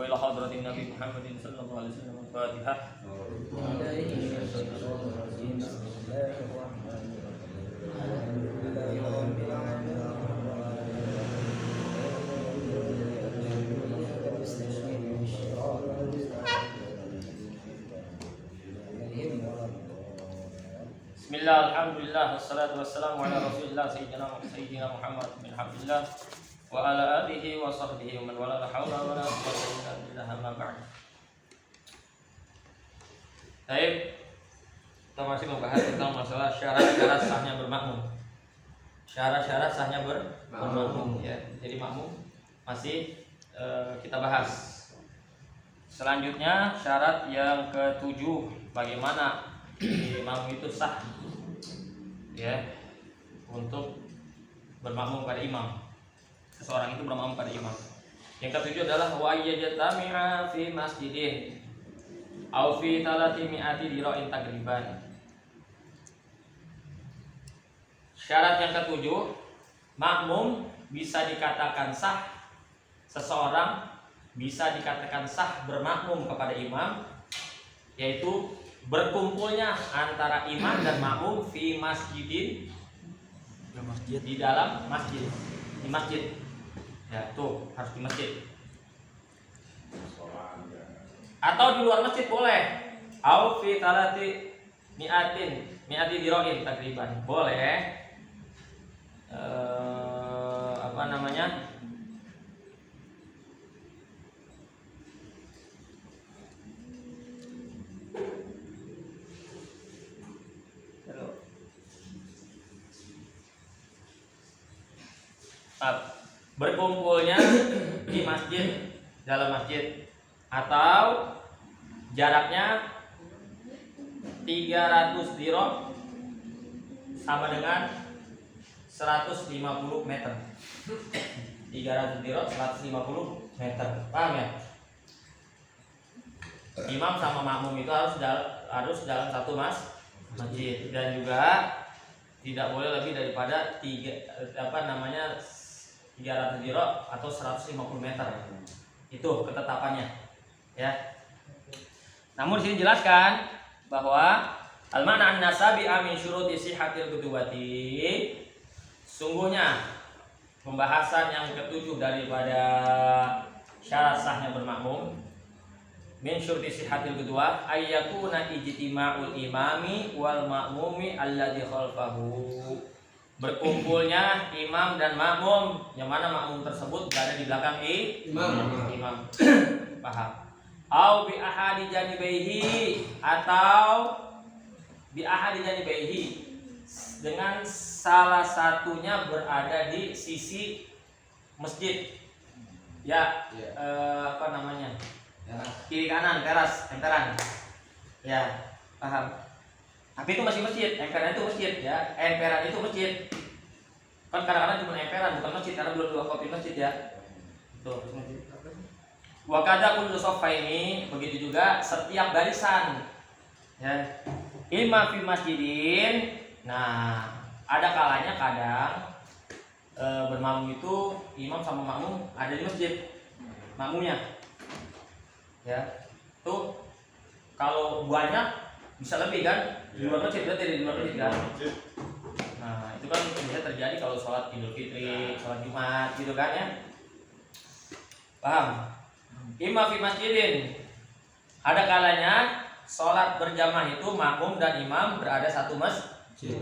wa ila hadratin Nabi Muhammadin sallallahu alaihi wasallam. Al-Fatihah. Bismillah, alhamdulillah, wassalatu wassalamu ala rasulillah sayyidina Muhammad bin Abdullah wa ala alihi wa sahbihi wa man wala, la haula wa la quwwata illa billah, amma ba'd. Baik, kita masih membahas tentang masalah syarat-syarat sahnya bermakmum. Syarat-syarat sahnya bermakmum ya. Jadi makmum masih kita bahas. Selanjutnya syarat yang ketujuh, bagaimana imam itu sah ya untuk bermakmum pada imam. Seseorang itu bermakmum pada imam. Yang ketujuh adalah wa yajtami'a fi masjidin au fi 300 dira'in taqriban. Syarat yang ketujuh, makmum bisa dikatakan sah, seseorang bisa dikatakan sah bermakmum kepada imam, yaitu berkumpulnya antara imam dan makmum fi masjidin, di dalam masjid, di masjid ya, tuh harus di masjid atau di luar masjid boleh, au fi 300 dira'in takriban boleh, apa namanya, berkumpulnya di masjid, dalam masjid, atau jaraknya 300 diro sama dengan 150 meter. 300 diro 150 meter. Paham ya? Imam sama makmum itu harus dalam satu masjid, dan juga tidak boleh lebih daripada 300 diro atau 150 meter. Itu ketetapannya ya. Namun di sini jelaskan bahwa al-ma'na an-nasabi min syuruti sihhatil qudwati, sungguhnya pembahasan yang ketujuh daripada syarat sahnya bermakmum, min syuruti sihhatil qudwah ayyakuna ijtima'ul imami wal ma'mumi alladzi khalfahu, berkumpulnya imam dan makmum, yang mana makmum tersebut berada di belakang imam. Paham? Au bi ahadi janibaihi, atau bi ahadi janibaihi, dengan salah satunya berada di sisi masjid ya, apa namanya, kiri kanan, emperan ya, paham? Tapi itu masih masjid, emperan itu masjid ya, emperan itu masjid. Kan kadang-kadang cuma emperan, bukan masjid, karena belum dua kopi masjid ya. Tuh, masjid. Wa kadza kullu saffaini, begitu juga setiap barisan. Ya. Imma fi masjidin. Nah, ada kalanya kadang bermakmum itu imam sama makmum ada di masjid. Makmumnya. Ya. Tuh kalau banyak bisa lebih kan? Di luar masjid, berarti di luar masjid kan? Nah, itu kan bisa terjadi kalau sholat Idul Fitri, sholat Jumat gitu kan ya? Paham? Imam fi masjidin, ada kalanya sholat berjamaah itu makmum dan imam berada satu masjid.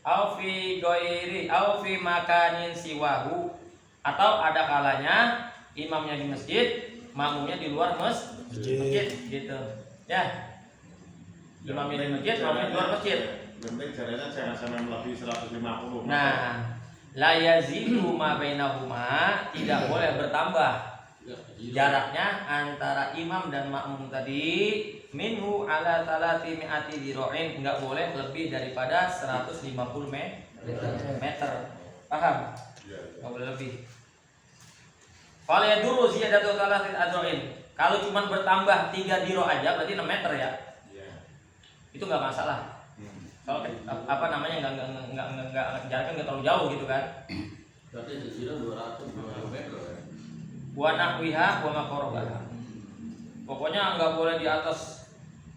Au fi ghairi au fi makanin siwahu, atau ada kalanya imamnya di masjid, makmumnya di luar masjid gitu ya. Imamnya di masjid, makmumnya di luar masjid. Penting jaraknya jangan sampai melebihi 150. Nah, la yazidu ma bainahuma, tidak boleh bertambah jaraknya antara imam dan makmum tadi minhu ala talati mi'ati diro'in, nggak boleh lebih daripada 150 meter. Paham? Nggak boleh lebih. Fal yadurru ziyadatu talatin adro'in. Kalau cuma bertambah 3 diro aja berarti 6 meter ya. Itu nggak masalah. Kalau apa namanya nggak jaraknya nggak terlalu jauh gitu kan. Berarti dikira 200 meter ya. Wa nahwiha wa maqarabaha. Pokoknya nggak boleh di atas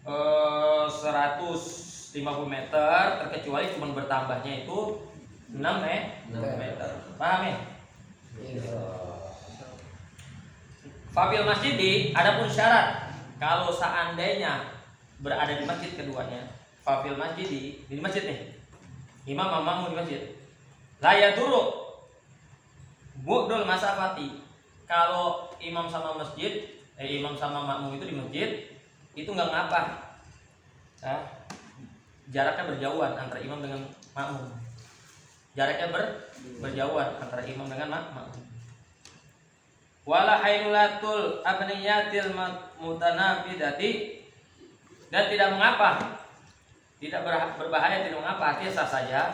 150 meter terkecuali cuma bertambahnya itu 6 meter. Paham ya? Fabil masjidi, adapun syarat kalau seandainya berada di masjid keduanya, fabil masjidi di masjid nih, imam sama makmum di masjid, la yadurru bu'dul masafati. Kalau imam sama imam sama makmum itu di masjid itu nggak ngapa, jaraknya berjauhan antara imam dengan makmum, jaraknya berjauhan antara imam dengan makmum. Wala hainulatul abniyatil mutanafidati, dan tidak mengapa, tidak berbahaya, tidak mengapa, artinya sah saja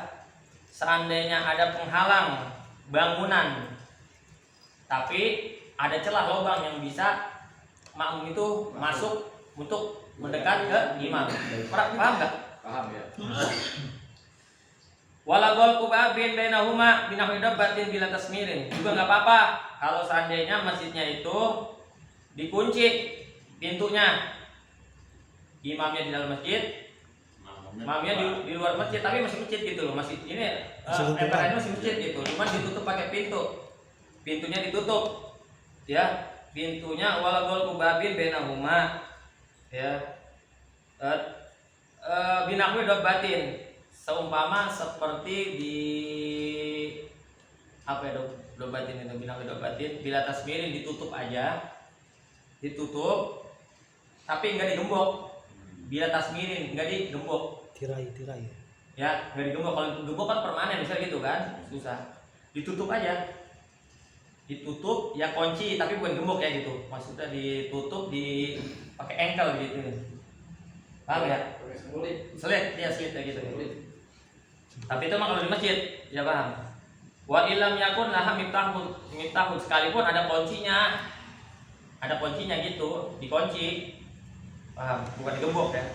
seandainya ada penghalang bangunan tapi ada celah lubang yang bisa makmum itu masuk untuk mendekat ke imam. Paham nggak? Paham ya. Wala gol kubabin bainahuma binahwi dabbatin bila tasmirin, juga nggak apa-apa kalau seandainya masjidnya itu dikunci pintunya, imamnya di dalam masjid, imamnya di luar masjid, tapi masih masjid gitu loh, masih ini emperannya masih masjid gitu, cuman ditutup pakai pintunya ditutup ya, pintunya wala gol kubabin bainahuma ya, binahwi dabbatin, seumpama seperti di apa ya dobatin itu, binahwi dobatin bila tasmirin, ditutup aja, ditutup tapi nggak digembok. Bila tasmirin nggak digembok, tirai ya nggak digembok. Kalau digembok kan permanen bisa gitu kan, susah. Ditutup aja, ditutup ya, kunci tapi bukan gembok ya gitu, maksudnya ditutup di pakai engkel gitu. Paham ya? Selit ya, selit kayak gitu. Tapi itu mah kalau di masjid, ya paham. Wa ilam yakun laha miftahun, sekalipun ada kuncinya gitu, dikunci. Paham? Bukan digembok ya.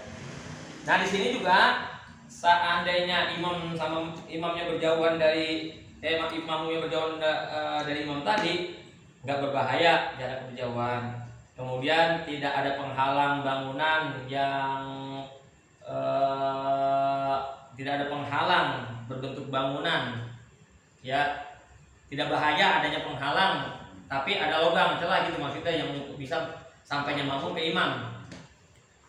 Nah, di sini juga seandainya imam sama imamnya berjauhan dari imamnya berjauhan dari imam tadi, nggak berbahaya jarak berjauhan. Kemudian tidak ada penghalang bangunan yang tidak ada penghalang berbentuk bangunan ya, tidak bahaya adanya penghalang tapi ada lubang celah gitu, maksudnya yang bisa sampainya makmum ke imam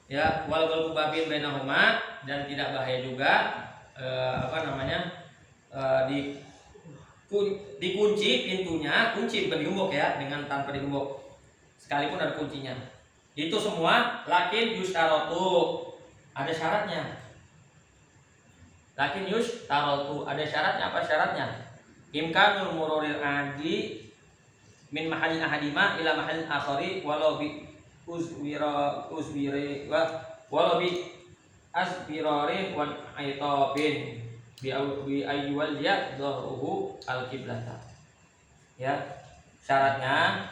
ya. Wal babin bainahuma, dan tidak bahaya juga dikunci pintunya, kunci bukan digembok ya, dengan tanpa digembok sekalipun ada kuncinya. Itu semua lakin yustaratu, ada syaratnya. Lakin yustaratu, ada syaratnya. Apa syaratnya? Imkanul mururil adi min mahallin ahadima ila mahallin akhari walau bi uswiri walau bi asbirarin wa aitabin bi ayyuwal ya dharuhu al-qiblata. Ya, syaratnya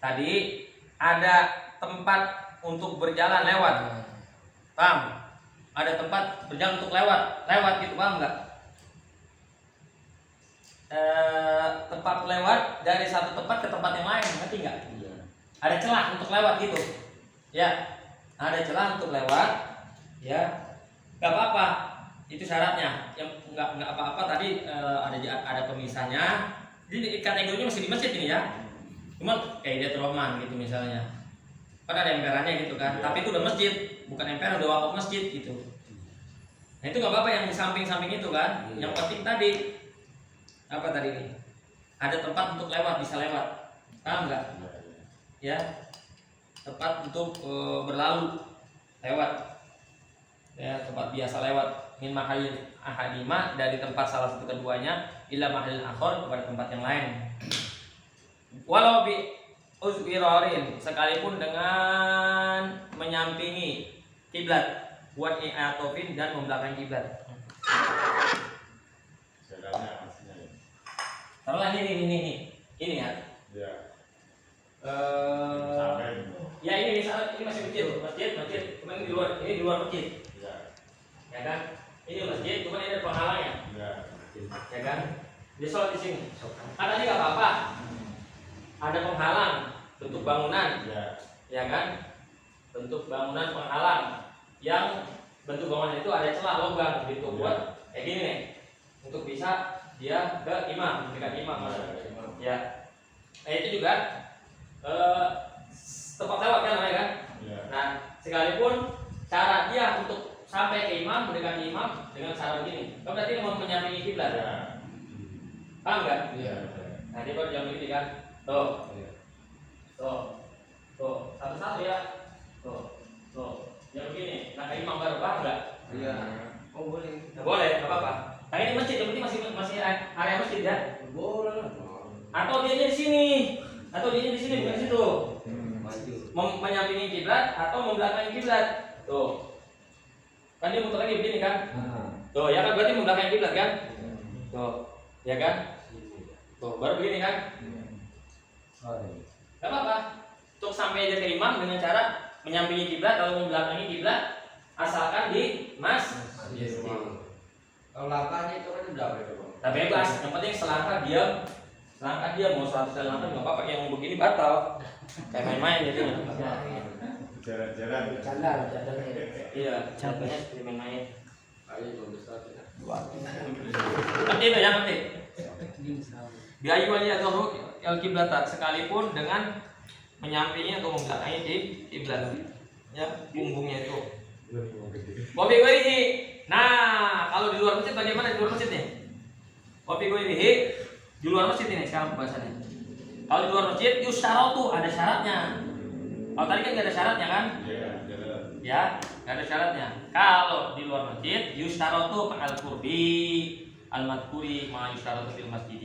tadi ada tempat untuk berjalan lewat. Paham? Ada tempat berjalan untuk lewat gitu, paham nggak? Tempat lewat dari satu tempat ke tempat yang lain, ngerti nggak? Iya. Ada celah untuk lewat gitu, ya. Ada celah untuk lewat, ya. Nggak apa-apa, itu syaratnya. Yang nggak apa-apa tadi ada pemisahnya. Jadi kategorinya masih di masjid ini ya. Cuma kayak Rahman gitu misalnya, kan ada emperannya gitu kan, tapi itu udah masjid, bukan emperan, udah wakaf masjid gitu. Nah itu nggak apa-apa yang di samping-samping itu kan. Yang penting tadi apa tadi nih, ada tempat untuk lewat, bisa lewat, paham nggak? Ya, tempat untuk berlalu, lewat, ya, tempat biasa lewat. Min mahallin ahadima, dari tempat salah satu keduanya, ila mahallin akhar, kepada tempat yang lain. Walau bi uzbirarin, sekalipun dengan menyampingi kiblat, buat i'atofin dan membelakangi kiblat. Jaraknya maksudnya. Taruhlah ini ya. Ya. Eh, Sampai. ya ini misalnya ini masih masjid, cuma ini di luar masjid, Ya. ya kan? Ini masjid, cuma ini ada penghalangnya, Ya. ya kan? Dia sholat di sini. Katanya nggak apa-apa. Ada penghalang bentuk bangunan, ya kan? Bentuk bangunan penghalang yang bentuk bangunan itu ada celah lubang gitu buat kayak gini nih, untuk bisa dia ke imam, dekat imam. Ya. Nah itu juga tempat lewat kan namanya kan? Ya. Nah, sekalipun cara dia untuk sampai ke imam, mendekati imam dengan cara begini, kan berarti mau menyampingi kiblat. Ya. Paham nggak? Iya. Nah, dia baru jangan begini kan? Tuh, satu-satu ya. Tuh, yang begini. Nah, ke imam baru paham nggak? Iya. Oh boleh. Nggak boleh, nggak apa-apa. Nah, ini masjid, yang penting masih area masjid ya. Boleh lah. Atau dia di sini, bukan di situ. Maju. Menyampingi kiblat atau membelakangi kiblat. Tuh. Kan dia muter lagi begini kan? Tuh, ya kan berarti membelakangi kiblat kan? Tuh, ya kan? Tuh, baru begini kan? Gak apa-apa. Untuk sampai dia ke imam dengan cara menyampingi kiblat atau membelakangi kiblat, asalkan di masjid. Kalau langkahnya itu kan berapa itu bang? Tapi bebas, yang penting selangkah diam. Selangkah dia mau 100 kali langkah nggak apa-apa, yang begini batal. Kayak main-main gitu. Jalan-jalan. Iya, contohnya seperti main-main. Ayo belum besar ya. Nanti itu yang penting. Biayu waliyatuhu al-kiblata, sekalipun dengan menyampingi atau membelakangi di kiblat. Ya, punggungnya itu. Wafi goirihi. Nah, kalau di luar masjid bagaimana di luar masjid nih? Wafi goirihi di luar masjid ini sekarang pembahasannya. Kalau di luar masjid yusyaratu, ada syaratnya. Kalau tadi kan nggak ada syaratnya kan? Ya, jalan. Ya, nggak ada syaratnya. Kalau di luar masjid yusyaratu al-qurbi al-madhkuri ma yusyaratu fil masjid.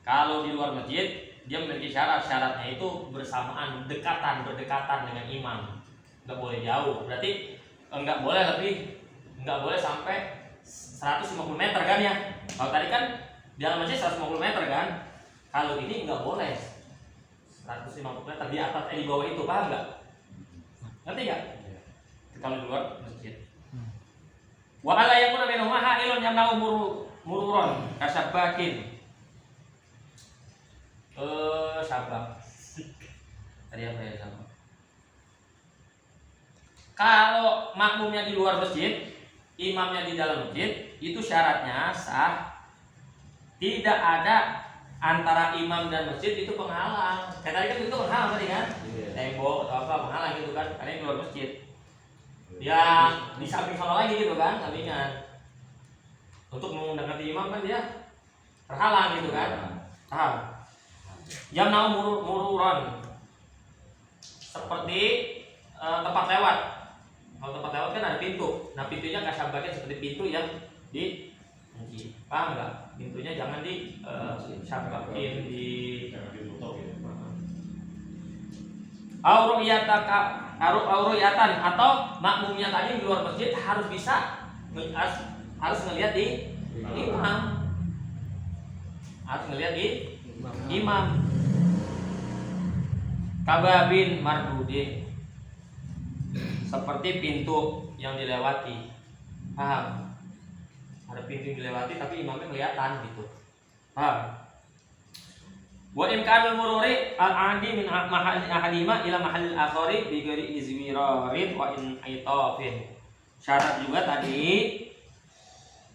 Kalau di luar masjid dia memiliki syaratnya itu bersamaan, berdekatan dengan imam. Nggak boleh jauh. Berarti nggak boleh sampai 150 meter kan ya? Kalau tadi kan di dalam masjid 150 meter kan? Kalau ini nggak boleh 150 meter di atas di bawah itu, paham nggak? Ngerti nggak? Kalau di luar masjid. Wa ala yakuna bainahuma ha'ilun yamna'u mururon kasabbakin. Sabak. Tadi apa ya sabak? Kalau makmumnya di luar masjid, imamnya di dalam masjid, itu syaratnya sah. Tidak ada antara imam dan masjid itu penghalang. Kayak tadi kan itu penghalang tadi kan? Tembok atau apa penghalang gitu kan? Karena ini di luar masjid. Yang di samping sana lagi gitu kan, sampingan. Untuk mendekati imam kan dia terhalang gitu kan? Paham? Yamna'u mururon. Seperti tempat lewat. Kalau tempat lewat kan ada pintu. Nah pintunya kasabakin seperti pintu yang di masjid. Paham nggak? Pintunya jangan di sabakin di Jangan ditutup ya. Auruyatan atau makmumnya tadi di luar masjid harus bisa harus ngelihat di imam. Harus ngelihat di imam. Kababin mardudin, seperti pintu yang dilewati. Paham? Ada pintu yang dilewati tapi imamnya kelihatan gitu. Paham? Wa imkanul mururi al-adi min mahal ahadima ila mahal akhari bi ghairi izwirarin wa in aitafin. Syarat juga tadi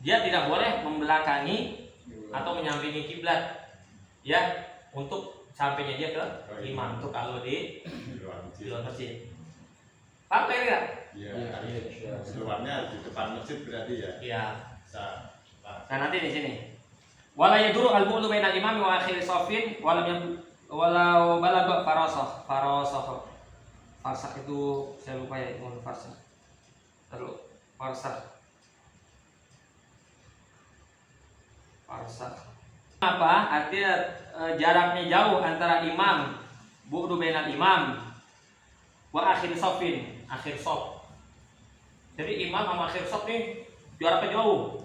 dia tidak boleh membelakangi atau menyampingi kiblat. Ya, untuk sampainya dia ke imam. Untuk kalau di luar masjid. Paham enggak? Iya. Luarnya di depan masjid berarti ya. Iya. Nah, Nah, nanti di sini. Wala yaduru al-bu'du bainal imam wa akhir shafin walau balagha farasah. Farsah itu saya lupa ya, itu farsah. Terus farsah. Apa? Artinya jaraknya jauh antara imam bu'du bainal imam wa akhir shafin, akhir shaf. Jadi imam sama akhir shaf nih jaraknya jauh.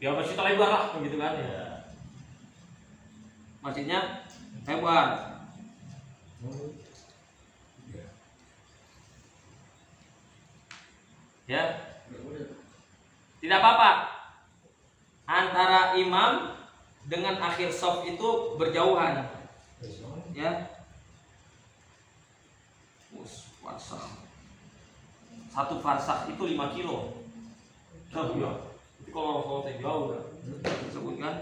Ya masjid lebar lah gitu kan ya. Ya. Masjidnya lebar. Ya. Tidak apa-apa. Antara imam dengan akhir shaf itu berjauhan. Ya. Farsakh. Satu farsakh itu 5 kilo. Jauh ya. Itu kalau Rasulullah jauh kan. Disebutkan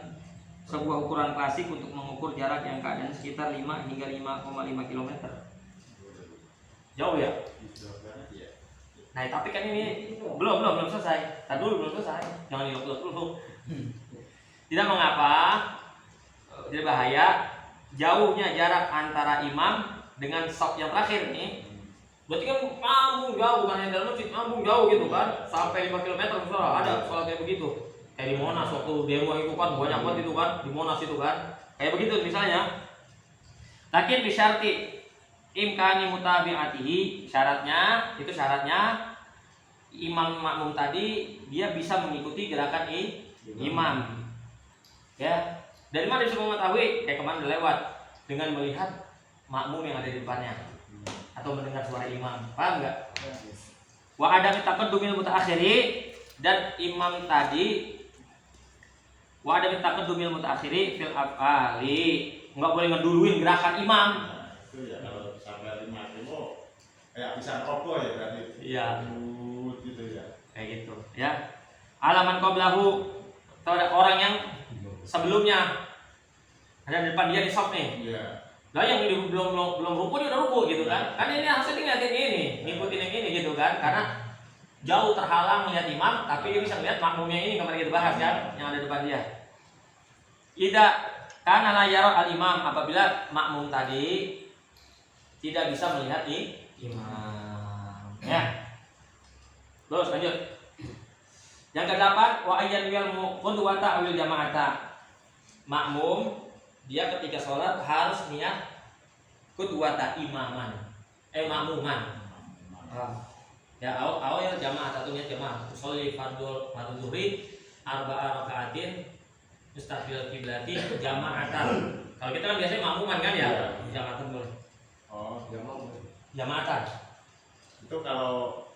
sebuah ukuran klasik untuk mengukur jarak yang keadaan sekitar 5 hingga 5,5 km. Jauh ya? Nah, tapi kan ini belum selesai. Tadi dulu belum selesai. Jangan dilok-lok dulu. Tidak mengapa. Tidak bahaya. Jauhnya jarak antara imam dengan shaf yang terakhir nih. Berarti kan ngambung jauh, bukan yang dalam masjid, ngambung jauh gitu kan. Sampai 5 km misalnya ada soal kayak begitu. Kayak di Monas waktu demo itu kan banyak banget itu kan, di Monas itu kan. Kayak begitu misalnya. Lakin bisyarti imkani mutabi'atihi, syaratnya imam makmum tadi dia bisa mengikuti gerakan imam. Ya. Dari mana bisa mengetahui? Kayak kemarin udah lewat dengan melihat makmum yang ada di depannya atau mendengar suara imam. Paham enggak? Wa ada taqaddumil mutaakhiri, dan imam tadi wa ada taqaddumil mutaakhiri fil af'ali. Enggak boleh ngeduluin gerakan imam. Nah, itu ya kalau sampai 5 kilo kayak bisa rokok ya berarti. Iya. Gitu ya. Kayak gitu, ya. Alaman qablahu, atau ada orang yang sebelumnya ada di depan dia di shop nih. Iya. Lah yang belum ruku dia udah ruku gitu kan. Kan ini harusnya ngeliatin ini, ngikutin yang ini gitu kan. Karena jauh terhalang melihat imam, tapi dia bisa melihat makmumnya ini kemarin kita bahas kan, yang ada di depan dia. Tidak karena la yara al imam, apabila makmum tadi tidak bisa melihat imam. Ya. Terus lanjut. Yang ke-8, wa ayyan wal qudwata awil jama'ata. Makmum dia ketika sholat harus niat qudwata imaman, makmuman. Ya awal jamaah atau niat jamaah. Sholli fardhu zuhri arba'a raka'atin mustaqbil qiblati jama'atan. Kalau kita kan biasanya makmuman kan ya? Jama'atan boleh. Oh, Jama'atan. itu kalau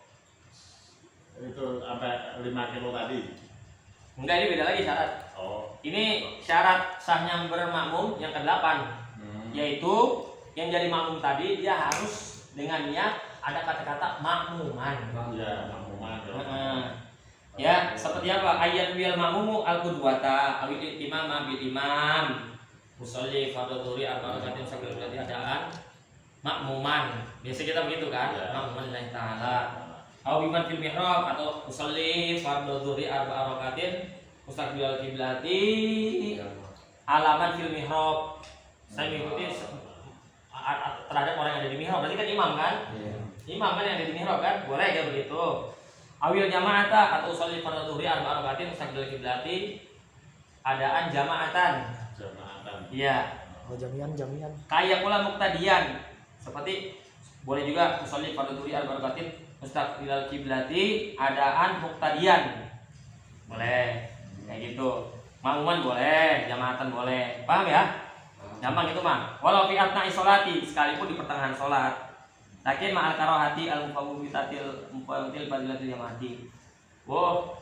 itu sampai 5 kilo tadi. Enggak, ini beda lagi syarat. Oh. Ini syarat sahnya bermakmum yang ke-8, yaitu yang jadi makmum tadi dia harus dengan niat ada kata-kata makmuman. Iya, makmuman. Ya, seperti apa? Ayat bil makmumu al-qudwata awil imam bil imam. Musolli fardhu dhuhri arba'a raka'atin sambil berarti adaan makmuman. Biasa kita begitu kan? Ya. Makmuman lillahi ta'ala. Aw biman fil mihrab, atau musolli fardhu dhuhri arba'a raka'atin mustaqbil qiblati alaman fil mihrab. Saya mengikuti terhadap orang yang ada di mihrab. Berarti kan imam kan? Imam kan yang ada di mihrab kan? Boleh ya begitu. Awil jama'ata, atau sholli fardhu dhuhri arba'a raka'atin mustaqbil qiblati adaan jama'atan. Iya. Oh, jamian. Kayak pula muqtadiyan. Seperti boleh juga sholli fardhu dhuhri arba'a raka'atin mustaqbil qiblati adaan muqtadiyan. Boleh. Kayak gitu. Makmuman boleh, jamaatan boleh. Paham ya? Gampang itu mah. Walau fi atna'i sholati, sekalipun di pertengahan sholat. Lakin ma'al karahati al-mufawwitatil fadilatil jamaati. Wow.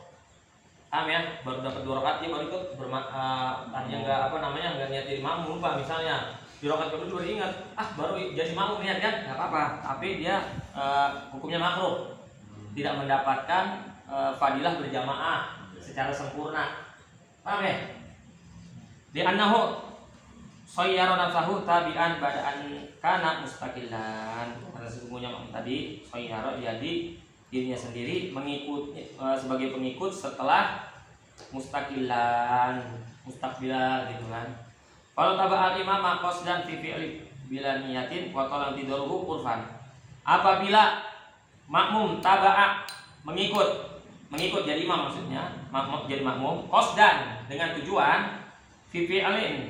Paham ya? Baru dapat 2 rakaat dia baru ikut enggak niat jadi makmum, Pak. Misalnya di rakaat kedua baru ingat, baru jadi makmum niat kan? Enggak apa-apa, tapi dia hukumnya makruh. Tidak mendapatkan fadilah berjamaah secara sempurna. Paham ya? Di annahu sayyara nafsahu tabi'an bada'an kana mustaqillan. Karena sesungguhnya makmum tadi sayyara jadi dirinya sendiri mengikuti sebagai pengikut setelah mustaqillan, mustaqbila gitu kan. Kalau taba'al imam qasdan fi fi'li bila niyatin wa qalam tidruhu urfan. Apabila makmum taba'a mengikut jadi imam, maksudnya jadi makmum qasdan dengan tujuan fi fi'lin,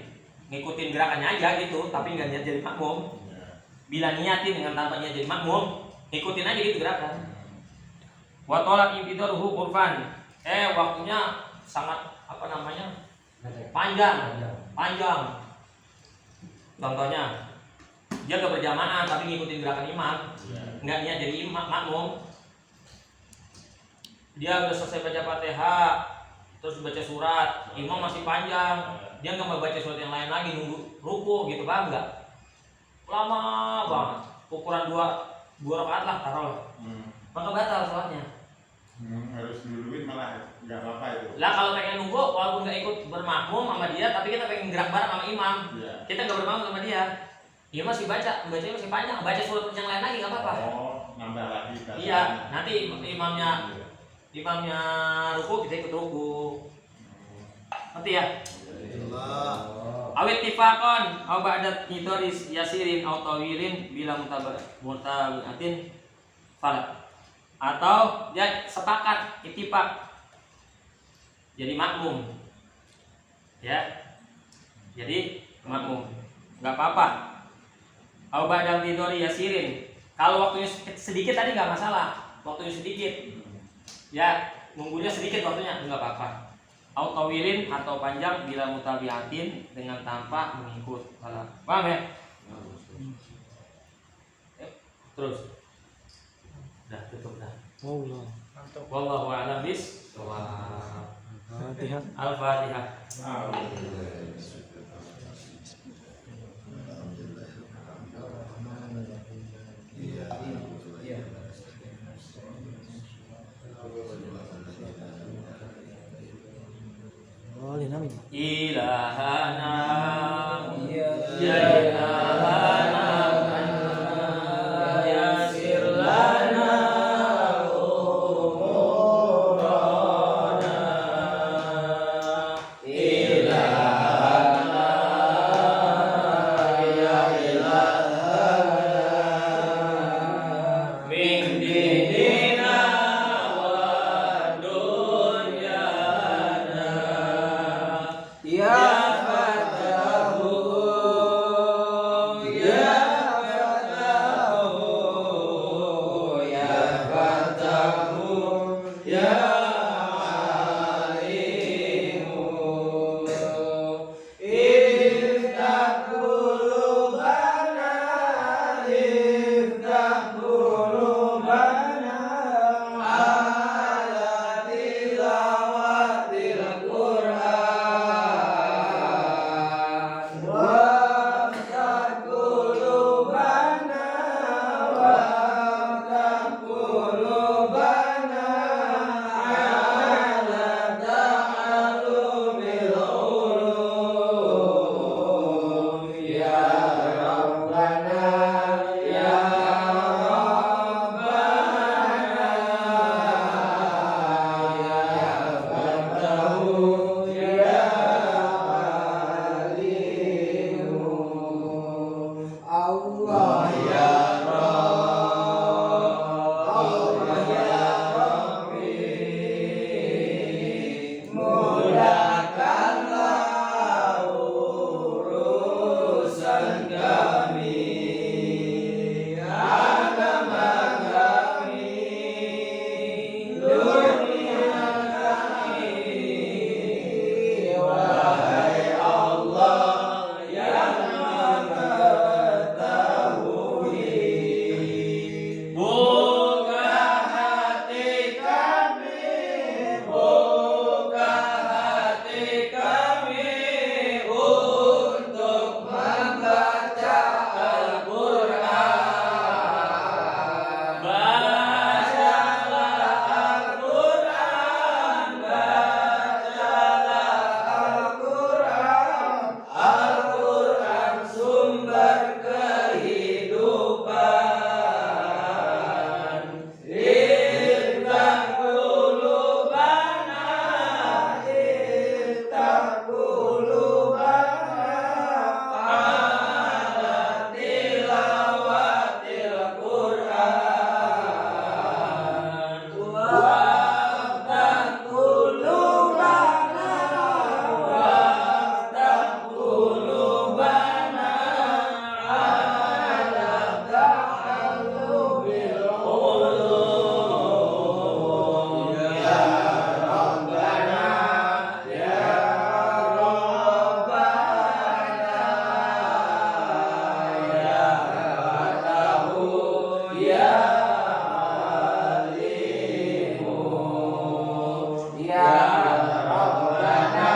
ngikutin gerakannya aja gitu tapi enggak niat jadi makmum. bila niatin dengan tanpa niat jadi makmum, ikutin aja gitu gerakan. Wa tolak ibtidaruhu urfan. Waktunya sangat apa namanya? Panjang. Contohnya, dia gak berjamaah tapi ngikutin gerakan imam, nggak niat jadi makmum. Dia udah selesai baca Fatihah, terus baca surat, imam masih panjang, dia nggak mau baca surat yang lain lagi, nunggu ruku gitu, paham nggak? Lama banget, ukuran dua rakaat lah taruh, maka batal sholatnya. Harus duluin malah nggak apa itu. Lah kalau pengen nunggu, walaupun nggak ikut bermakmum sama dia, tapi kita pengen gerak bareng sama imam, kita nggak bermakmum sama dia, dia masih bacanya masih panjang, baca surat yang lain lagi nggak apa-apa. Oh, nambah lagi. Iya, nanti imamnya ruku, kita ikut ruku. Ngerti ya? Awit tifakon, aw ba'dat nidoris yasirin aw tawilin bila mutabiatin falat. Atau dia sepakat ittifaq jadi makmum. Ya. Jadi makmum. Enggak apa-apa. Aw ba'dat nidori yasirin. Kalau waktunya sedikit tadi enggak masalah. Waktunya sedikit. Ya, nunggunya sedikit waktunya enggak apa-apa. Au tawilin atau panjang bila mutabiatin dengan tanpa mengikut. Paham ya? Terus. Dah tutup dah. Allah. Wallahu a'lam bis. Al-Fatihah. Al-Fatihah. Ilahana ya ilahana yasir lana umurana ilahana ya ilahana min dinina wa dunyana ya fatahu Ya Rabbana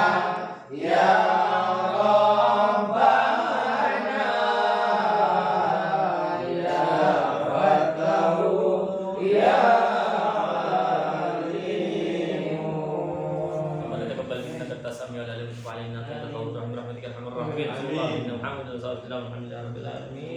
Ya Rabbana Ya Fattahu Ya Alimu. Rabbana taqabbal minna innaka as-sami'ul 'alim wa tub 'alaina innaka at-tawwabur rahim bi rahmatika arhamar rahimin. Subhanallah Muhammadin sallallahu alaihi wa sallam. Alhamdulillahirabbil alamin.